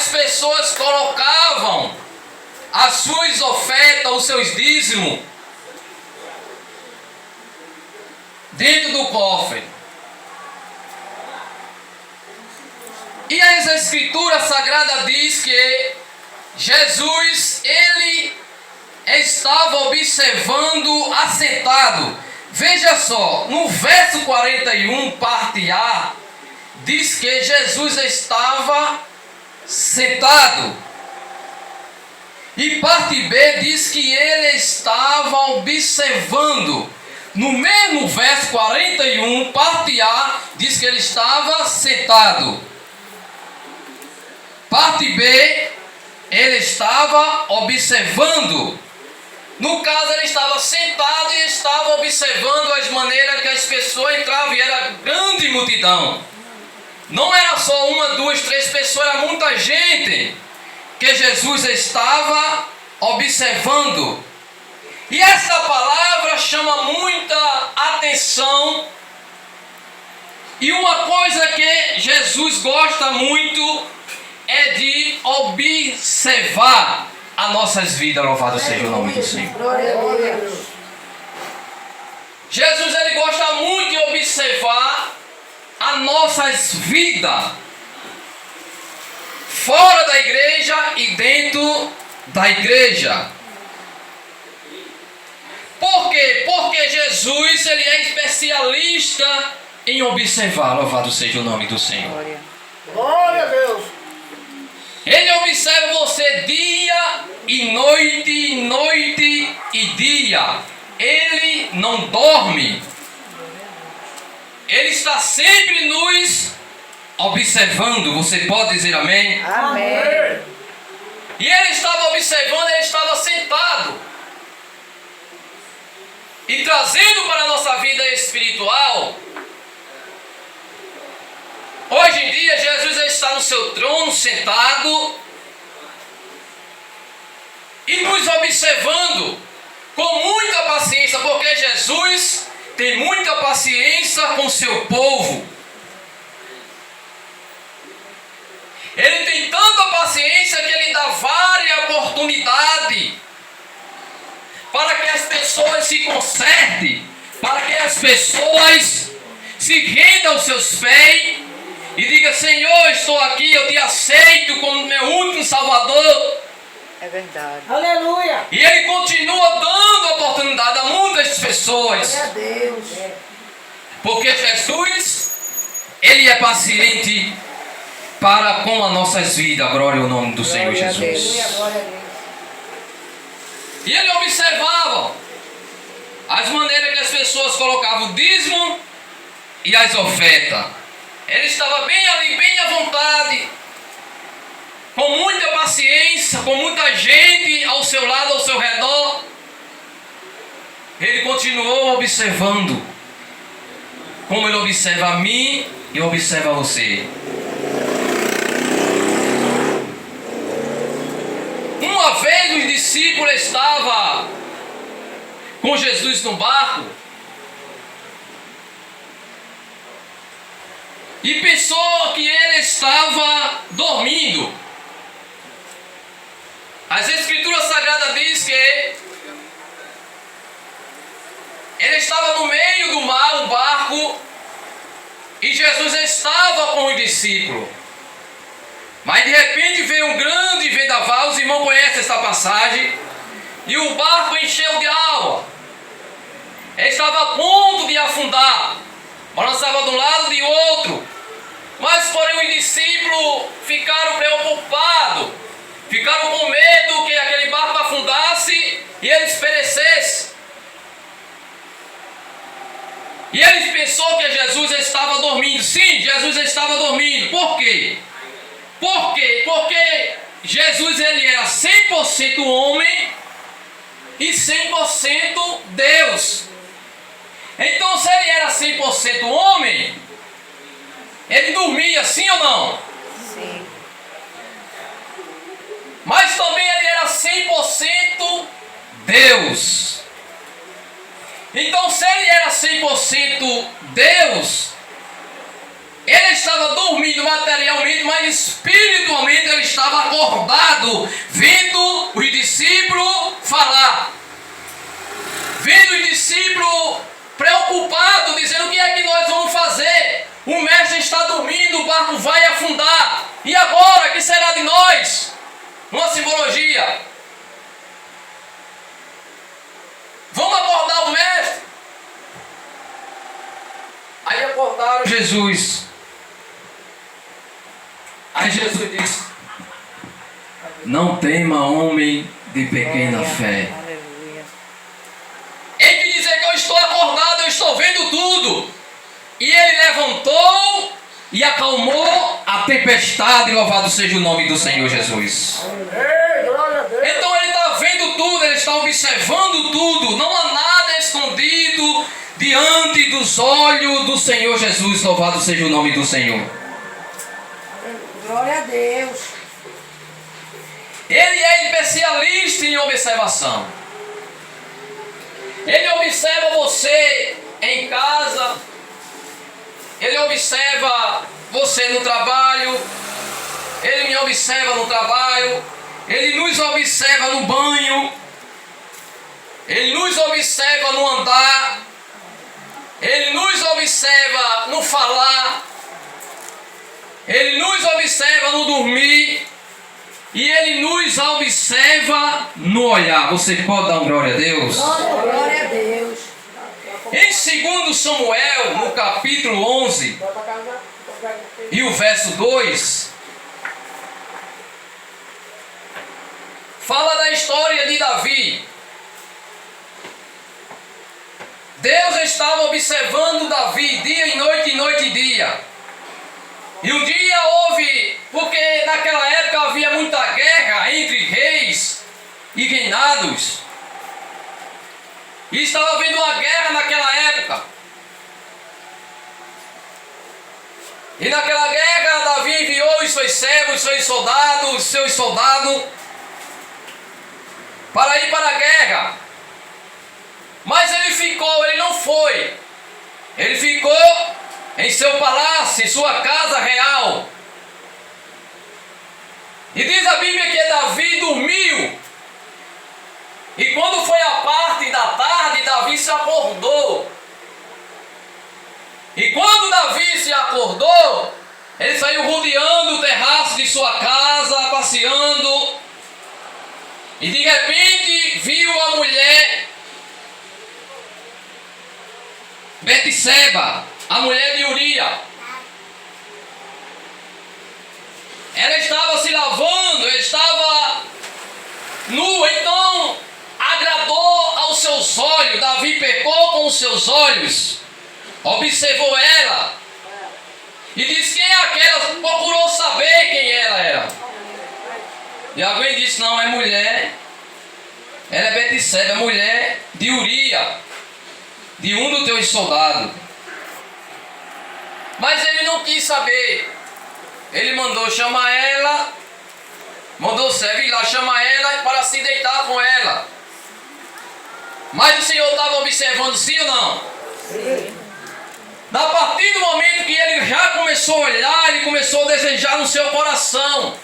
as pessoas colocavam as suas ofertas, os seus dízimos, dentro do cofre. E as Escrituras Sagradas diz que Jesus, ele estava observando assentado. Veja só, no verso 41, parte A, diz que Jesus estava sentado. E parte B diz que ele estava observando. No mesmo verso 41, parte A, diz que ele estava sentado. Parte B, ele estava observando. No caso, ele estava sentado e estava observando as maneiras que as pessoas entravam, e era grande multidão. Não era só uma, duas, três pessoas, era muita gente que Jesus estava observando. E essa palavra chama muita atenção. E uma coisa que Jesus gosta muito é de observar as nossas vidas. Louvado seja o nome do Senhor. Jesus, ele gosta muito de observar as nossas vidas, fora da igreja e dentro da igreja. Por quê? Porque Jesus, ele é especialista em observar. Louvado seja o nome do Senhor. Glória a Deus. Ele observa você dia e noite, noite e dia. Ele não dorme. Ele está sempre nos observando. Você pode dizer amém? Amém. E ele estava observando, ele estava sentado. E trazendo para a nossa vida espiritual, hoje em dia Jesus está no seu trono sentado e nos observando com muita paciência, porque Jesus tem muita paciência com o seu povo. Ele tem tanta paciência que ele dá várias oportunidades para que as pessoas se consertem, para que as pessoas se rendam aos seus pés e digam: Senhor, estou aqui, eu te aceito como meu único Salvador. É verdade. Aleluia. E ele continua dando oportunidade a muitas pessoas, Glória a Deus. porque Jesus, ele é paciente para com as nossas vidas. Glória ao nome do Senhor Glória a Jesus. Deus. Glória a Deus. E ele observava as maneiras que as pessoas colocavam o dízimo e as ofertas. Ele estava bem ali, bem à vontade, com muita paciência, com muita gente ao seu lado, ao seu redor. Ele continuou observando, como ele observa a mim e observa a você. Uma vez os discípulos estavam com Jesus no barco e pensou que ele estava dormindo. As Escrituras Sagradas dizem que ele estava no meio do mar, um barco, e Jesus estava com os discípulos. Mas de repente veio um grande vendaval, os irmãos conhecem essa passagem, e o barco encheu de água. Ele estava a ponto de afundar, balançava de um lado e de outro. Mas porém os discípulos ficaram preocupados, ficaram com medo que aquele barco afundasse e eles perecessem. E eles pensaram que Jesus estava dormindo. Sim, Jesus estava dormindo. Por quê? Por quê? Porque Jesus, ele era 100% homem e 100% Deus. Então, se ele era 100% homem, ele dormia, sim ou não? Sim. Mas também ele era 100% Deus. Então, se ele era 100% Deus, Ele estava dormindo materialmente, mas espiritualmente ele estava acordado, vendo os discípulos falar. Vendo os discípulos preocupados, dizendo: o que é que nós vamos fazer? O mestre está dormindo, o barco vai afundar. E agora, o que será de nós? Uma simbologia. Vamos acordar o mestre? Aí acordaram Jesus. Aí Jesus disse: não tema, homem de pequena Glória. fé. Aleluia. Em que dizer que eu estou acordado, eu estou vendo tudo. E ele levantou e acalmou a tempestade. Louvado seja o nome do Senhor Jesus. Ei, glória a Deus. Então ele está vendo tudo, ele está observando tudo. Não há nada escondido diante dos olhos do Senhor Jesus. Louvado seja o nome do Senhor. Glória a Deus. Ele é especialista em observação. Ele observa você em casa. Ele observa você no trabalho. Ele me observa no trabalho. Ele nos observa no banho. Ele nos observa no andar. Ele nos observa no falar. Ele nos observa no dormir. E ele nos observa no olhar. Você pode dar um glória a Deus? Glória a Deus. Em 2 Samuel, no capítulo 11, e o verso 2, fala da história de Davi. Deus estava observando Davi dia e noite e dia. E um dia houve, porque naquela época havia muita guerra entre reis e reinados. E estava havendo uma guerra naquela época. E naquela guerra Davi enviou os seus servos, seus soldados para ir para a guerra. Mas ele não foi. Ele ficou em seu palácio, em sua casa real. E diz a Bíblia que Davi dormiu. E quando foi a parte da tarde, Davi se acordou. E quando Davi se acordou, ele saiu rodeando o terraço de sua casa, passeando. E de repente viu a mulher Betseba, a mulher de Uria. Ela estava se lavando, estava nua, então agradou aos seus olhos. Davi pecou com os seus olhos, observou ela e disse: quem é aquela? Procurou saber quem ela era. E alguém disse: não, é mulher. Ela é Betseba, é mulher de Uria, de um dos teus soldados. Mas ele não quis saber. Ele mandou chamar ela, mandou o servo ir lá chamar ela para se deitar com ela. Mas o Senhor estava observando, sim ou não? Sim. A partir do momento que ele já começou a olhar, ele começou a desejar no seu coração.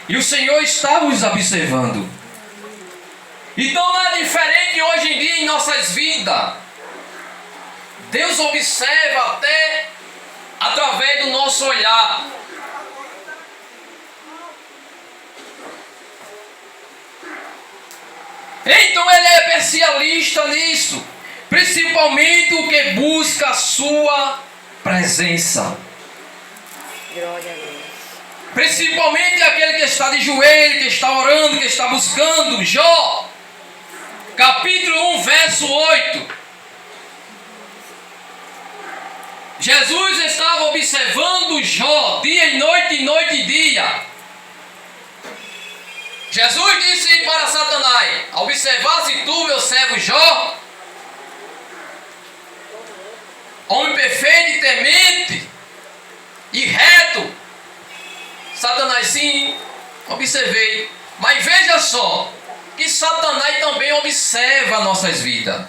E o Senhor estava os observando. Então não é diferente hoje em dia em nossas vidas. Deus observa até através do nosso olhar. Então ele é especialista nisso. Principalmente o que busca a sua presença. Glória a Deus. Principalmente aquele que está de joelho, que está orando, que está buscando. Jó, capítulo 1, verso 8. Jesus estava observando Jó dia e noite e dia. Jesus disse para Satanás: observasse tu, meu servo Jó, homem perfeito e temente e reto. Satanás: sim, observei. Mas veja só, que Satanás também observa nossas vidas.